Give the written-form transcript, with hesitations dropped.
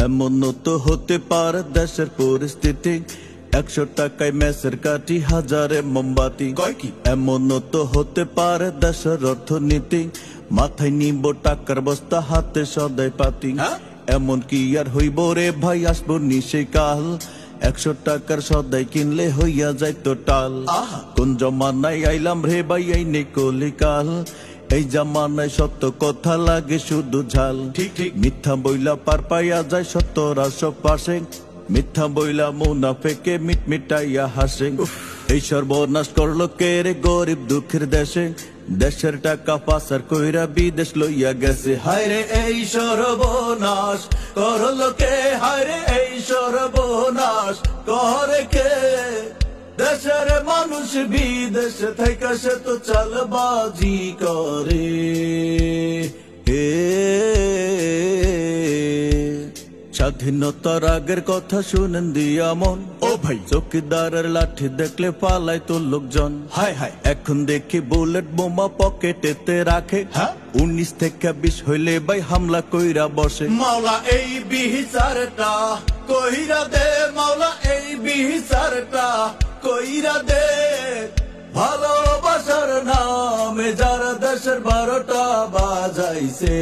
এমনও তো হতে পারে দেশের পরিস্থিতি, 100 টাকায় মেসের কাঠি, হাজারে মোমবাতি। কয় কি? এমনও তো হতে পারে দেশের অর্থনীতি, মাথায় নিব টাকার বস্তা, হাতে সদাই পাতি। হ্যাঁ? এমন কি আর হইব রে ভাই, আসবো নিশে কাল, 100 টাকার সদাই কিনলে হইয়া যাইতো টাল। আহা! কোন জমানায় আইলাম রে ভাই, এই নে কলিকাল, এই জামানায় সত্য কথা লাগে শুধু ঝাল। ঠিক ঠিক। মিথ্যা বইলা পার পাইয়া যায় সত্যরা সব পাশে, মিথ্যা বইলা মুনাফেকে মিটমিটাইয়া হাসে। এই সর্বনাশ করলো কে রে গরিব দুঃখের দেশে, দেশের টাকা পাচার কইরা বিদেশ লইয়া গেছে। হায় রে এই সর্বনাশ করলো কে, হায় রে এই সর্বনাশ করে কে? দেশের মানুষ বিদেশে থেকে সে তো চালবাজি করে। স্বাধীনতার আগের কথা শুনেন দিয়া মন, ও ভাই, চৌকিদারের লাঠি দেখলে পালাই তো লোকজন। হায় হায়, এখন দেখি বুলেট বোমা পকেটেতে রাখে, হ্যাঁ? 19 থেকে 20 হইলে ভাই হামলা কইরা বসে। মাওলা এই বিচারটা কইরা দে, মাওলা এই বিচারটা কইরা দে। ভালোবাসার নামে যারা দেশের 12টা বাজাইছে,